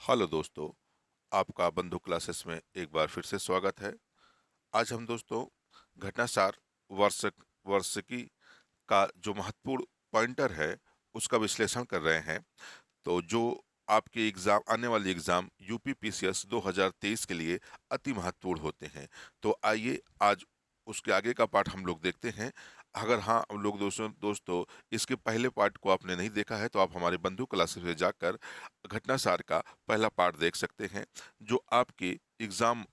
Hello दोस्तों। आपका बंधु क्लासेस में एक बार फिर से स्वागत है। आज हम दोस्तों घटनासार वार्षिक वार्षिकी का जो महत्वपूर्ण पॉइंटर है उसका विश्लेषण कर रहे हैं। तो जो आपके एग्जाम आने वाले एग्जाम यूपी पीसीएस 2023 के लिए अति महत्वपूर्ण होते हैं। तो आइए आज उसके आगे का पार्ट हम लोग देखते हैं। अगर हाँ हम लोग दोस्तों इसके पहले पार्ट को आपने नहीं देखा है तो आप हमारे बंधु क्लासेस में जाकर घटनासार का पहला पार्ट देख सकते हैं, जो आपके एग्जाम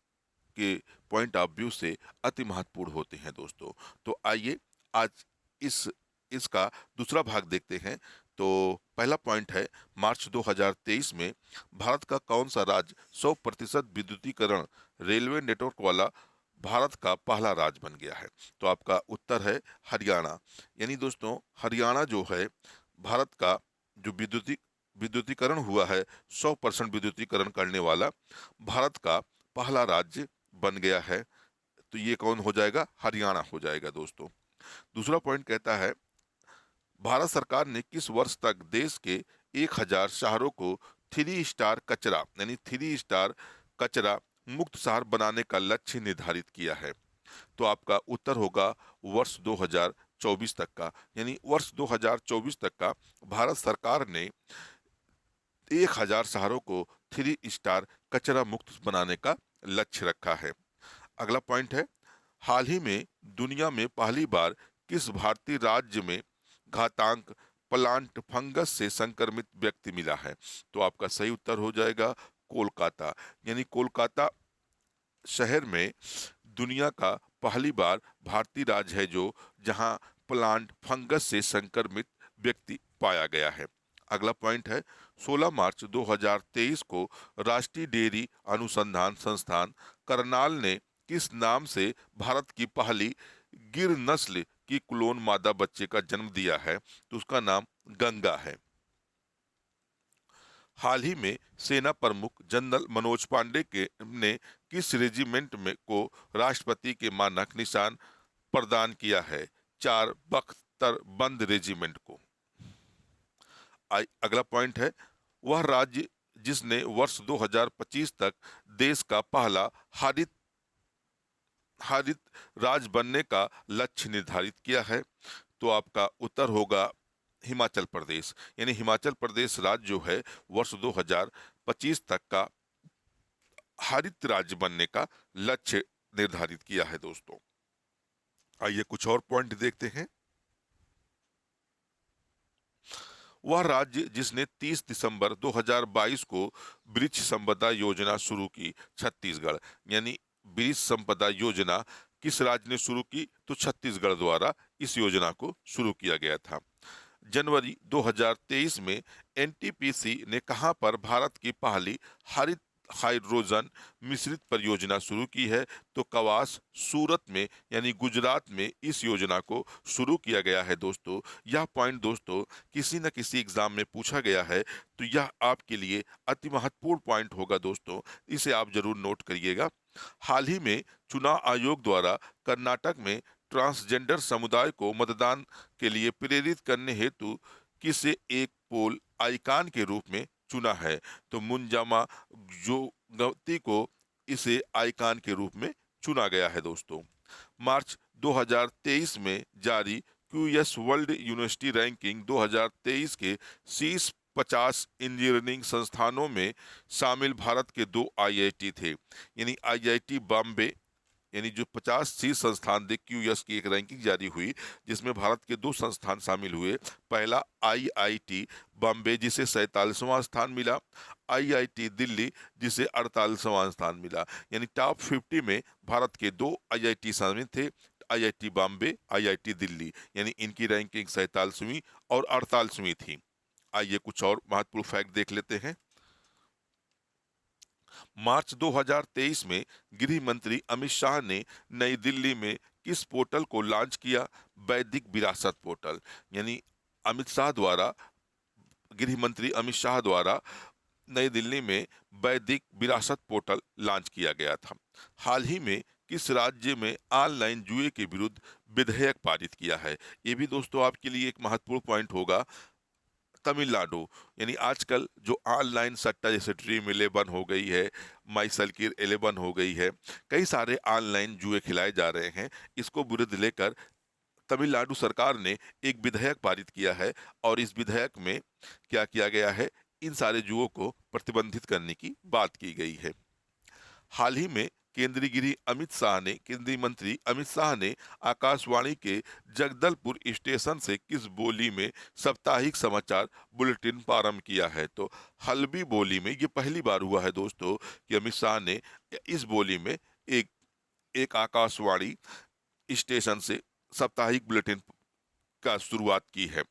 के पॉइंट ऑफ व्यू से अति महत्वपूर्ण होते हैं दोस्तों। तो आइए आज इस इसका दूसरा भाग देखते हैं। तो पहला पॉइंट है, मार्च 2023 में भारत का कौन सा राज्य 100% विद्युतीकरण रेलवे नेटवर्क वाला भारत का पहला राज्य बन गया है? तो आपका उत्तर है हरियाणा। यानी दोस्तों हरियाणा जो है भारत का जो विद्युतीकरण हुआ है, 100% विद्युतीकरण करने वाला भारत का पहला राज्य बन गया है। तो ये कौन हो जाएगा? हरियाणा हो जाएगा दोस्तों। दूसरा पॉइंट कहता है, भारत सरकार ने किस वर्ष तक देश के 1000 शहरों को 3 स्टार कचरा यानी 3 स्टार कचरा मुक्त शहर बनाने का लक्ष्य निर्धारित किया है? तो आपका उत्तर होगा वर्ष 2024 तक का। यानी वर्ष 2024 तक का भारत सरकार ने 1000 शहरों को 3 स्टार कचरा मुक्त बनाने का लक्ष्य रखा है। अगला पॉइंट है, हाल ही में दुनिया में पहली बार किस भारतीय राज्य में घातक प्लांट फंगस से संक्रमित व्यक्ति मिला है? तो आपका सही उत्तर हो जाएगा कोलकाता। यानी कोलकाता शहर में दुनिया का पहली बार भारतीय राज्य है जो जहां प्लांट फंगस से संक्रमित व्यक्ति पाया गया है। अगला पॉइंट है, 16 मार्च 2023 को राष्ट्रीय डेयरी अनुसंधान संस्थान करनाल ने किस नाम से भारत की पहली गिर नस्ल की क्लोन मादा बच्चे का जन्म दिया है? तो उसका नाम गंगा है। हाल ही में सेना प्रमुख जनरल मनोज पांडे के ने किस रेजिमेंट में को राष्ट्रपति के मानक निशान प्रदान किया है? 4 बख्तर बंद रेजिमेंट को। अगला पॉइंट है, वह राज्य जिसने वर्ष 2025 तक देश का पहला हरित हरित राज्य बनने का लक्ष्य निर्धारित किया है? तो आपका उत्तर होगा हिमाचल प्रदेश। यानी हिमाचल प्रदेश राज्य जो है वर्ष 2025 तक का हरित राज्य बनने का लक्ष्य निर्धारित किया है दोस्तों। आइए कुछ और पॉइंट देखते हैं। वह राज्य जिसने 30 दिसंबर 2022 को वृक्ष संपदा योजना शुरू की, छत्तीसगढ़। यानी वृक्ष संपदा योजना किस राज्य ने शुरू की? तो छत्तीसगढ़ द्वारा इस योजना को शुरू किया गया था। जनवरी 2023 में एनटीपीसी ने कहां पर भारत की पहली हरित हाइड्रोजन मिश्रित परियोजना शुरू की है? तो कवास, सूरत में यानी गुजरात में इस योजना को शुरू किया गया है दोस्तों। यह पॉइंट दोस्तों किसी न किसी एग्जाम में पूछा गया है, तो यह आपके लिए अति महत्वपूर्ण पॉइंट होगा दोस्तों। इसे आप जरूर नोट करिएगा। हाल ही में चुनाव आयोग द्वारा कर्नाटक में ट्रांसजेंडर समुदाय को मतदान के लिए प्रेरित करने हेतु किसे एक पोल आइकान के रूप में चुना है? तो मुंजामा जो गवती को इसे आइकान के रूप में चुना गया है दोस्तों। मार्च 2023 में जारी क्यूएस वर्ल्ड यूनिवर्सिटी रैंकिंग 2023 के शीर्ष 50 इंजीनियरिंग संस्थानों में शामिल भारत के 2 आईआईटी थे। यानी आईआईटी बॉम्बे, यानी जो 50 शीर्ष संस्थान थे, क्यूएस की एक रैंकिंग जारी हुई जिसमें भारत के 2 संस्थान शामिल हुए। पहला आईआईटी बॉम्बे जिसे 47वां स्थान मिला, आईआईटी दिल्ली जिसे 48वां स्थान मिला। यानी टॉप 50 में भारत के 2 आईआईटी शामिल थे, आईआईटी बॉम्बे, आईआईटी दिल्ली। यानी इनकी रैंकिंग 47वीं और 48वीं थी। आइए कुछ और महत्वपूर्ण फैक्ट देख लेते हैं। मार्च 2023 में गृह मंत्री अमित शाह ने नई दिल्ली में किस पोर्टल को लॉन्च किया? वैदिक विरासत पोर्टल। यानी अमित शाह द्वारा गृह मंत्री अमित शाह द्वारा नई दिल्ली में वैदिक विरासत पोर्टल लॉन्च किया गया था। हाल ही में किस राज्य में ऑनलाइन जुए के विरुद्ध विधेयक पारित किया है? ये भी दोस्तों आपके लिए एक महत्वपूर्ण पॉइंट होगा। तमिलनाडु, यानी आजकल जो ऑनलाइन सट्टा जैसे ड्रीम 11 हो गई है, माई सर्किल 11 हो गई है, कई सारे ऑनलाइन जुए खिलाए जा रहे हैं। इसको विरुद्ध लेकर तमिलनाडु सरकार ने एक विधेयक पारित किया है और इस विधेयक में क्या किया गया है, इन सारे जुओं को प्रतिबंधित करने की बात की गई है। हाल ही में केंद्रीय मंत्री अमित शाह ने आकाशवाणी के जगदलपुर स्टेशन से किस बोली में साप्ताहिक समाचार बुलेटिन प्रारंभ किया है? तो हल्बी बोली में। ये पहली बार हुआ है दोस्तों कि अमित शाह ने इस बोली में एक एक आकाशवाणी स्टेशन से साप्ताहिक बुलेटिन का शुरुआत की है।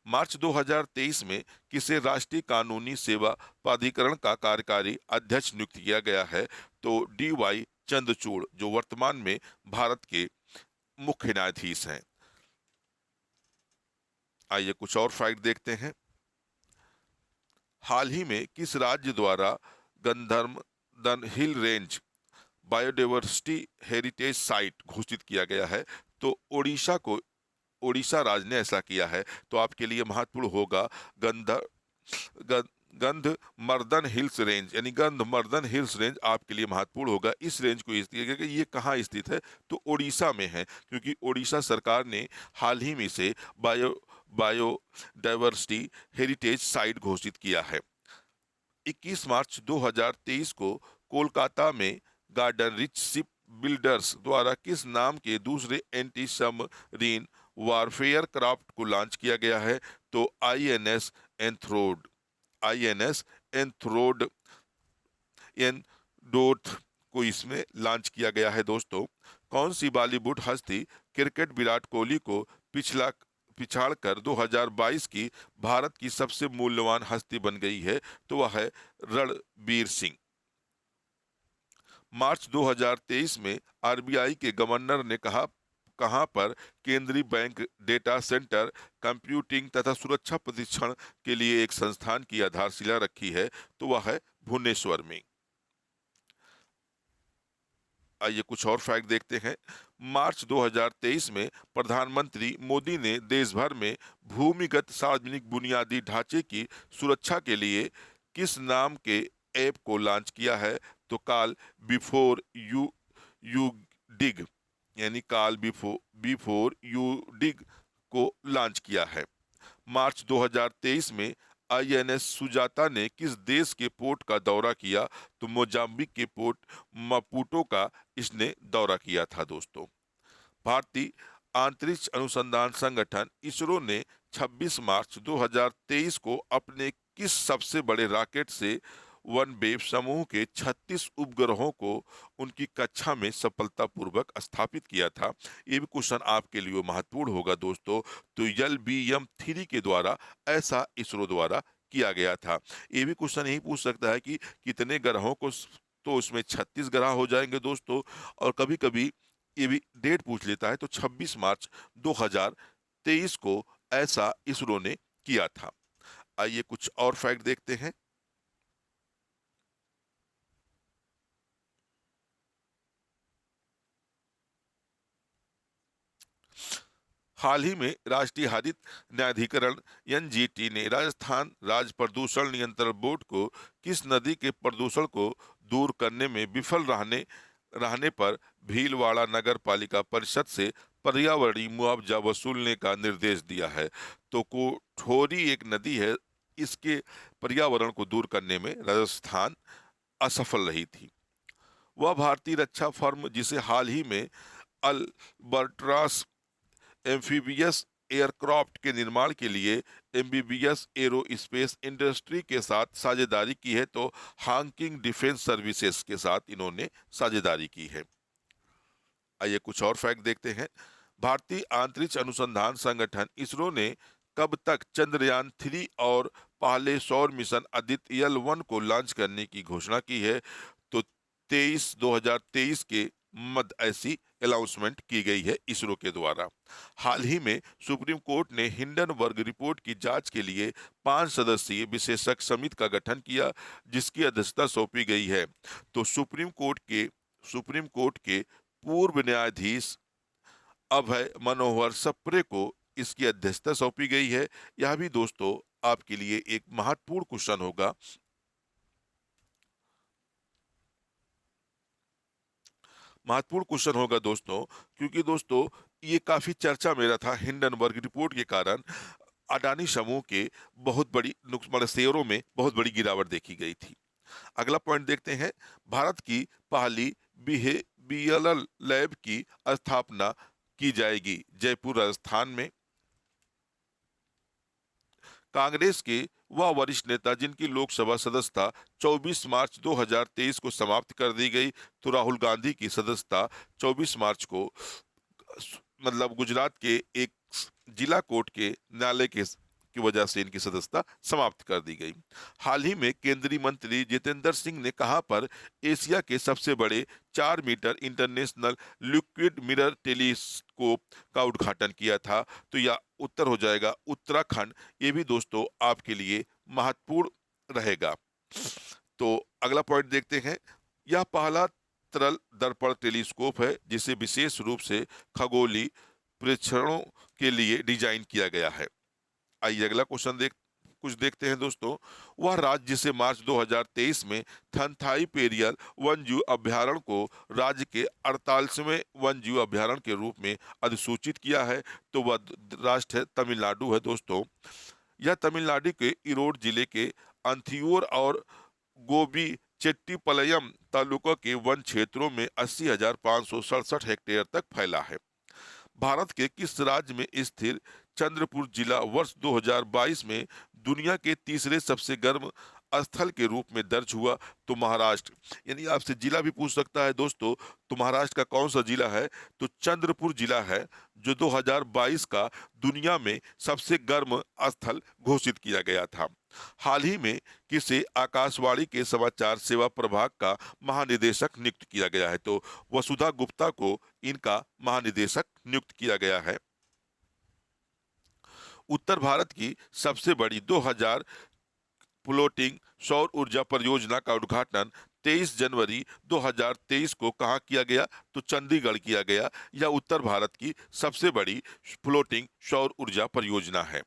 मार्च 2023 में किसे राष्ट्रीय कानूनी सेवा प्राधिकरण का कार्यकारी अध्यक्ष नियुक्त किया गया है? तो DY चंद्रचूड़, जो वर्तमान में भारत के मुख्य न्यायाधीश हैं। आइए कुछ और फैक्ट देखते हैं। हाल ही में किस राज्य द्वारा Gandhamardan hill range biodiversity heritage site घोषित किया गया है? तो ओडिशा राज्य ने ऐसा किया है। तो आपके लिए महत्वपूर्ण होगा गंध गं- गंधमर्दन हिल्स रेंज, यानी गंधमर्दन हिल्स रेंज आपके लिए महत्वपूर्ण होगा। इस रेंज को ये कहाँ स्थित है? तो ओडिशा में है, क्योंकि ओडिशा सरकार ने हाल ही में इसे बायोडाइवर्सिटी हेरिटेज साइट घोषित किया है। 21 मार्च 2023 को कोलकाता में गार्डन रिच शिप बिल्डर्स द्वारा किस नाम के दूसरे एंटी सबमरीन वारफेयर क्राफ्ट को लॉन्च किया गया है? तो आईएनएस एंथ्रोड एनडोथ को इसमें लॉन्च किया गया है दोस्तों। कौन सी बॉलीवुड हस्ती क्रिकेट विराट कोहली को पिछाड़कर 2022 की भारत की सबसे मूल्यवान हस्ती बन गई है? तो वह है रणबीर सिंह। मार्च 2023 में आरबीआई के गवर्नर ने कहां पर केंद्रीय बैंक डेटा सेंटर कंप्यूटिंग तथा सुरक्षा प्रशिक्षण के लिए एक संस्थान की आधारशिला रखी है? तो वह है भुवनेश्वर में। आइए कुछ और फैक्ट देखते हैं। मार्च 2023 में प्रधानमंत्री मोदी ने देश भर में भूमिगत सार्वजनिक बुनियादी ढांचे की सुरक्षा के लिए किस नाम के ऐप को लॉन्च किया है? तो कॉल बिफोर यू डिग, यानी कॉल बिफोर यू डिग को लॉन्च किया है। मार्च 2023 में आईएनएस सुजाता ने किस देश के पोर्ट का दौरा किया? तो मोजाम्बिक के पोर्ट मपूटो का इसने दौरा किया था दोस्तों। भारतीय अंतरिक्ष अनुसंधान संगठन इसरो ने 26 मार्च 2023 को अपने किस सबसे बड़े रॉकेट से वन वेव समूह के 36 उपग्रहों को उनकी कक्षा में सफलतापूर्वक स्थापित किया था? ये भी क्वेश्चन आपके लिए महत्वपूर्ण होगा दोस्तों। तो LBM-3 के द्वारा ऐसा इसरो द्वारा किया गया था। ये भी क्वेश्चन यही पूछ सकता है कि कितने ग्रहों को, तो उसमें 36 ग्रह हो जाएंगे दोस्तों। और कभी कभी ये भी डेट पूछ लेता है, तो 26 मार्च 2023 को ऐसा इसरो ने किया था। आइए कुछ और फैक्ट देखते हैं। हाल ही में राष्ट्रीय हरित न्यायाधिकरण NGT ने राजस्थान राज्य प्रदूषण नियंत्रण बोर्ड को किस नदी के प्रदूषण को दूर करने में विफल रहने पर भीलवाड़ा नगर पालिका परिषद से पर्यावरणीय मुआवजा वसूलने का निर्देश दिया है? तो कोठोरी एक नदी है, इसके पर्यावरण को दूर करने में राजस्थान असफल रही थी। वह भारतीय रक्षा फर्म जिसे हाल ही में अल्बर्ट्रास एम्फीबियस एयरक्राफ्ट के निर्माण के लिए एम्बीबियस एरोस्पेस इंडस्ट्री के साथ साझेदारी की है, तो हांकिंग डिफेंस सर्विसेज के साथ इन्होंने साझेदारी की है। आइए कुछ और फैक्ट देखते हैं। भारतीय अंतरिक्ष अनुसंधान संगठन इसरो ने कब तक चंद्रयान 3 और पहले सौर मिशन आदित्य L1 को लॉन्च करने की घोषणा की है? तो 2023 के मध्य ऐसी अनाउंसमेंट की गई है इसरो के द्वारा। हाल ही में सुप्रीम कोर्ट ने हिंडनबर्ग रिपोर्ट की जांच के लिए 5 सदस्यीय विशेषज्ञ समिति का गठन किया, जिसकी अध्यक्षता सौंपी गई है। तो सुप्रीम कोर्ट के पूर्व न्यायाधीश अभय मनोहर सप्रे को इसकी अध्यक्षता सौंपी गई है। यह भी दोस्तों आपके लिए एक महत्वपूर्ण क्वेश्चन होगा। महत्वपूर्ण क्वेश्चन होगा दोस्तों, क्योंकि दोस्तों ये काफी चर्चा में रहा था हिंडनबर्ग रिपोर्ट के कारण। अडानी समूह के बहुत बड़ी मतलब शेयरों में बहुत बड़ी गिरावट देखी गई थी। अगला पॉइंट देखते हैं। भारत की पहली बिहेवियरल लैब की स्थापना की जाएगी जयपुर राजस्थान में। कांग्रेस के वह वरिष्ठ नेता जिनकी लोकसभा सदस्यता 24 मार्च 2023 को समाप्त कर दी गई, तो राहुल गांधी की सदस्यता 24 मार्च को मतलब गुजरात के एक जिला कोर्ट के न्यायालय के की वजह से इनकी सदस्यता समाप्त कर दी गई। हाल ही में केंद्रीय मंत्री जितेंद्र सिंह ने कहां पर एशिया के सबसे बड़े 4 metre international liquid mirror telescope का उद्घाटन किया था, तो यह उत्तर हो जाएगा उत्तराखंड। ये भी दोस्तों आपके लिए महत्वपूर्ण रहेगा। तो अगला पॉइंट देखते हैं। यह पहला तरल दर्पण टेलीस्कोप है जिसे विशेष रूप से खगोलीय प्रेक्षणों के लिए डिजाइन किया गया है। आइए अगला क्वेश्चन कुछ देखते हैं दोस्तों। वह राज्य जिसे मार्च 2023 में थनथाई पेरियल वन्यजीव अभ्यारण्य को राज्य के 48वें वन्यजीव अभ्यारण्य के रूप में अधिसूचित किया है, तो वह राष्ट्र है तमिलनाडु है दोस्तों। यह तमिलनाडु के इरोड जिले के अंथियूर और गोबी चेट्टीपालयम तालुका के वन क्षेत्रों में 80,567 हेक्टेयर तक फैला है। भारत के किस राज्य में स्थित चंद्रपुर जिला वर्ष 2022 में दुनिया के तीसरे सबसे गर्म स्थल के रूप में दर्ज हुआ, तो महाराष्ट्र। यानी आपसे जिला भी पूछ सकता है दोस्तों, तो महाराष्ट्र का कौन सा जिला है, तो चंद्रपुर जिला है, जो 2022 का दुनिया में सबसे गर्म स्थल घोषित किया गया था। हाल ही में किसे आकाशवाणी के समाचार सेवा प्रभाग का महानिदेशक नियुक्त किया गया है, तो वसुधा गुप्ता को इनका महानिदेशक नियुक्त किया गया है। उत्तर भारत की सबसे बड़ी 2000 फ्लोटिंग सौर ऊर्जा परियोजना का उद्घाटन 23 जनवरी 2023 को कहाँ किया गया, तो चंडीगढ़ किया गया। यह उत्तर भारत की सबसे बड़ी फ्लोटिंग सौर ऊर्जा परियोजना है।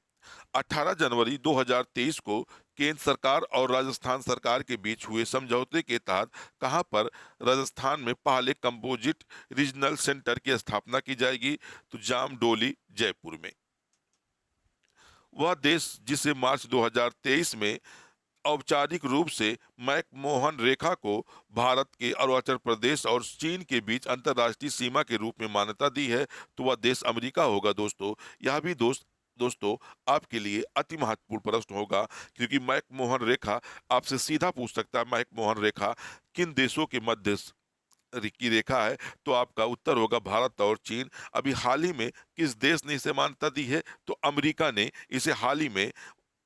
18 जनवरी 2023 को केंद्र सरकार और राजस्थान सरकार के बीच हुए समझौते के तहत कहां पर राजस्थान में पहले कंपोजिट रीजनल सेंटर की स्थापना की जाएगी, तो जामडोली जयपुर में। वह देश जिसे मार्च 2023 में औपचारिक रूप से मैकमोहन रेखा को भारत के अरुणाचल प्रदेश और चीन के बीच अंतर्राष्ट्रीय सीमा के रूप में मान्यता दी है, तो वह देश अमेरिका होगा दोस्तों। यह भी दोस्तों आपके लिए अति महत्वपूर्ण प्रश्न होगा, क्योंकि मैकमोहन रेखा आपसे सीधा पूछ सकता है मैकमोहन रेखा किन देशों के मध्य की रेखा है, तो आपका उत्तर होगा भारत और चीन। अभी हाल ही में किस देश ने इसे मान्यता दी है, तो अमेरिका ने इसे हाल ही में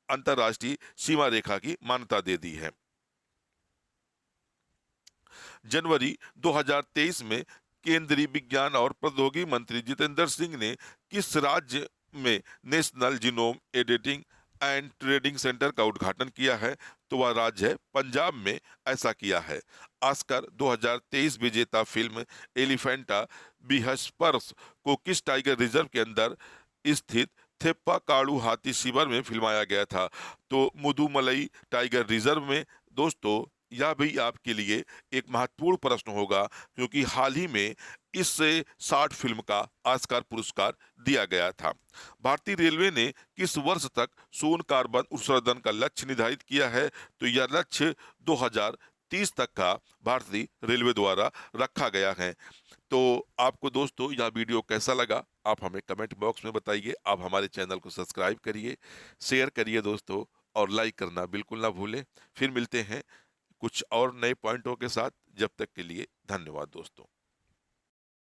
अंतरराष्ट्रीय सीमा रेखा की मान्यता दे दी है। जनवरी 2023 में केंद्रीय विज्ञान और प्रौद्योगिकी मंत्री जितेंद्र सिंह ने किस राज्य में national genome editing and trading centre का उद्घाटन किया है, तो वह राज्य है पंजाब में ऐसा किया है। ऑस्कर 2023 विजेता फिल्म एलिफेंटा बिहस्पर्स को किस टाइगर रिजर्व के अंदर स्थित थेप्पा काड़ू हाथी शिविर में फिल्माया गया था, तो मुदुमलई टाइगर रिजर्व में दोस्तों। यह भी आपके लिए एक महत्वपूर्ण प्रश्न होगा, क्योंकि हाल ही में इस शॉर्ट फिल्म का ऑस्कर पुरस्कार दिया गया था। भारतीय रेलवे ने किस वर्ष तक शून्य कार्बन उत्सर्जन का लक्ष्य निर्धारित किया है, तो यह लक्ष्य 2030 तक का भारतीय रेलवे द्वारा रखा गया है। तो आपको दोस्तों यह वीडियो कैसा लगा, आप हमें कमेंट बॉक्स में बताइए। आप हमारे चैनल को सब्सक्राइब करिए, शेयर करिए दोस्तों, और लाइक करना बिल्कुल ना भूलें। फिर मिलते हैं कुछ और नए पॉइंटों के साथ। जब तक के लिए धन्यवाद दोस्तों।